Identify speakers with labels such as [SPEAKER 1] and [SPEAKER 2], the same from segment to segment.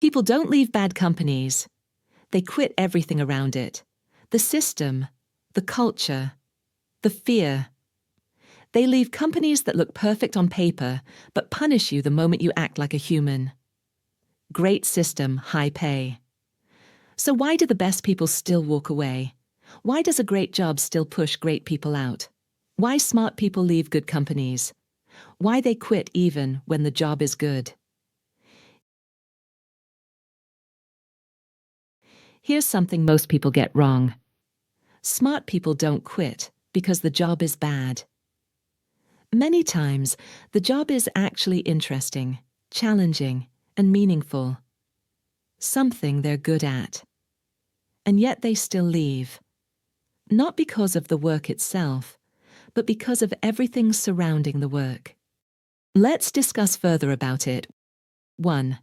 [SPEAKER 1] People don't leave bad companies. They quit everything around it. The system, the culture, the fear. They leave companies that look perfect on paper, but punish you the moment you act like a human. Great system, high pay. So why do the best people still walk away? Why does a great job still push great people out? Why smart people leave good companies? Why they quit even when the job is good? Here's something most people get wrong. Smart people don't quit because the job is bad. Many times, the job is actually interesting, challenging, and meaningful. Something they're good at. And yet they still leave. Not because of the work itself, but because of everything surrounding the work. Let's discuss further about it. 1.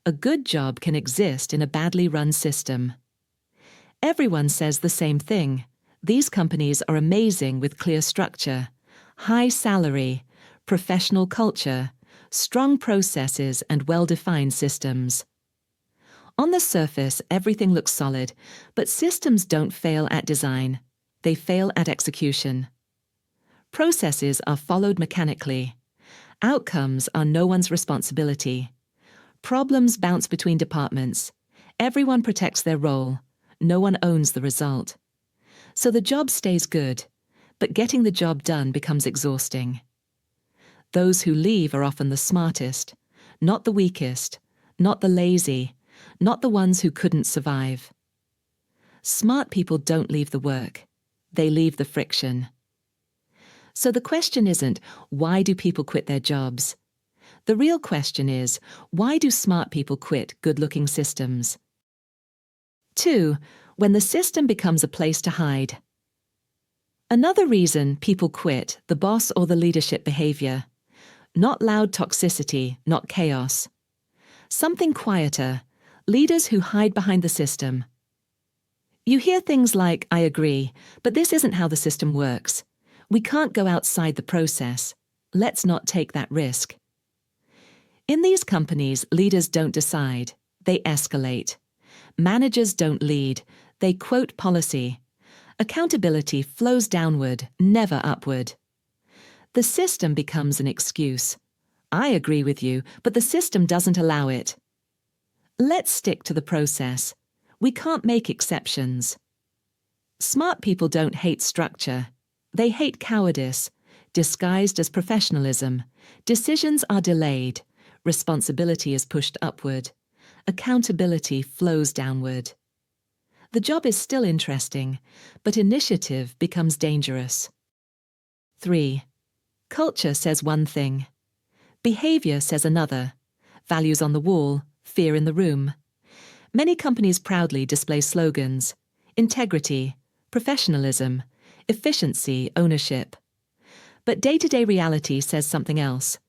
[SPEAKER 1] A good job can exist in a badly run system. Everyone says the same thing. These companies are amazing with clear structure, high salary, professional culture, strong processes, and well-defined systems. On the surface, everything looks solid, but systems don't fail at design. They fail at execution. Processes are followed mechanically. Outcomes are no one's responsibility. Problems bounce between departments. Everyone protects their role. No one owns the result. So the job stays good, but getting the job done becomes exhausting. Those who leave are often the smartest, not the weakest, not the lazy, not the ones who couldn't survive. Smart people don't leave the work. They leave the friction. So the question isn't, why do people quit their jobs? The real question is, why do smart people quit good-looking systems? 2. When the system becomes a place to hide. Another reason people quit, the boss or the leadership behavior. Not loud toxicity, not chaos. Something quieter, leaders who hide behind the system. You hear things like, I agree, but this isn't how the system works. We can't go outside the process. Let's not take that risk. In these companies, leaders don't decide. They escalate. Managers don't lead. They quote policy. Accountability flows downward, never upward. The system becomes an excuse. I agree with you, but the system doesn't allow it. Let's stick to the process. We can't make exceptions. Smart people don't hate structure. They hate cowardice, disguised as professionalism. Decisions are delayed. Responsibility is pushed upward. Accountability flows downward. The job is still interesting, but initiative becomes dangerous. 3. Culture says one thing. Behavior says another. Values on the wall, fear in the room. Many companies proudly display slogans: integrity, professionalism, efficiency, ownership. But day-to-day reality says something else.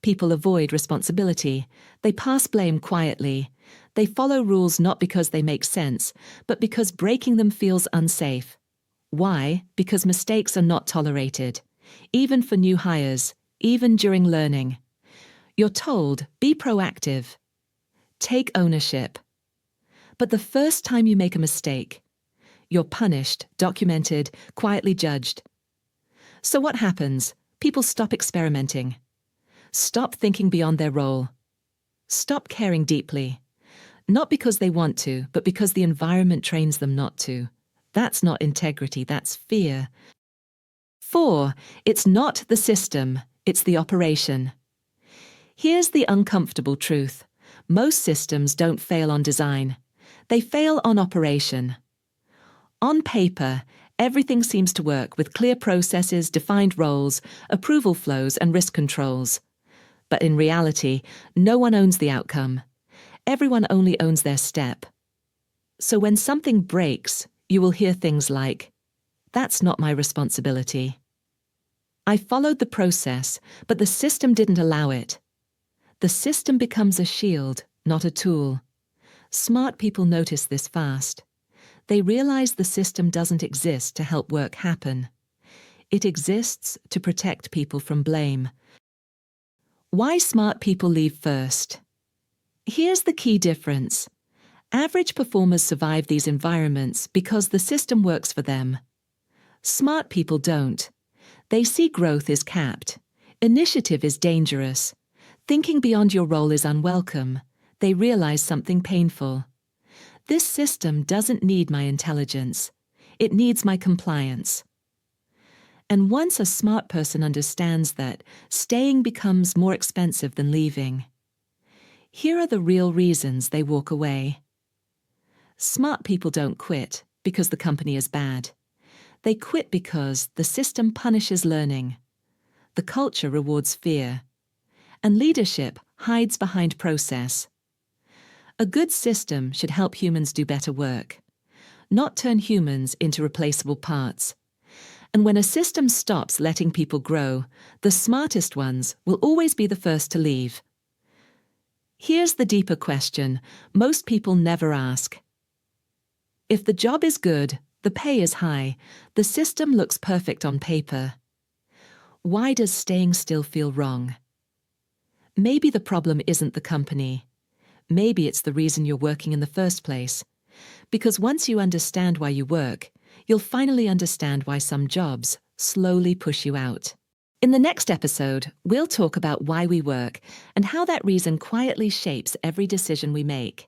[SPEAKER 1] People avoid responsibility. They pass blame quietly. They follow rules not because they make sense, but because breaking them feels unsafe. Why? Because mistakes are not tolerated, even for new hires, even during learning. You're told, be proactive. Take ownership. But the first time you make a mistake, you're punished, documented, quietly judged. So what happens? People stop experimenting. Stop thinking beyond their role. Stop caring deeply. Not because they want to, but because the environment trains them not to. That's not integrity, that's fear. 4. It's not the system, it's the operation. Here's the uncomfortable truth. Most systems don't fail on design. They fail on operation. On paper, everything seems to work with clear processes, defined roles, approval flows, and risk controls. But in reality, no one owns the outcome. Everyone only owns their step. So when something breaks, you will hear things like, "That's not my responsibility." "I followed the process, but the system didn't allow it." The system becomes a shield, not a tool. Smart people notice this fast. They realize the system doesn't exist to help work happen. It exists to protect people from blame. Why smart people leave first? Here's the key difference. Average performers survive these environments because the system works for them. Smart people don't. They see growth is capped. Initiative is dangerous. Thinking beyond your role is unwelcome. They realize something painful. This system doesn't need my intelligence. It needs my compliance. And once a smart person understands that, staying becomes more expensive than leaving. Here are the real reasons they walk away. Smart people don't quit because the company is bad. They quit because the system punishes learning. The culture rewards fear. And leadership hides behind process. A good system should help humans do better work, not turn humans into replaceable parts. And when a system stops letting people grow, the smartest ones will always be the first to leave. Here's the deeper question most people never ask. If the job is good, the pay is high, the system looks perfect on paper, why does staying still feel wrong? Maybe the problem isn't the company. Maybe it's the reason you're working in the first place. Because once you understand why you work, you'll finally understand why some jobs slowly push you out. In the next episode, we'll talk about why we work and how that reason quietly shapes every decision we make.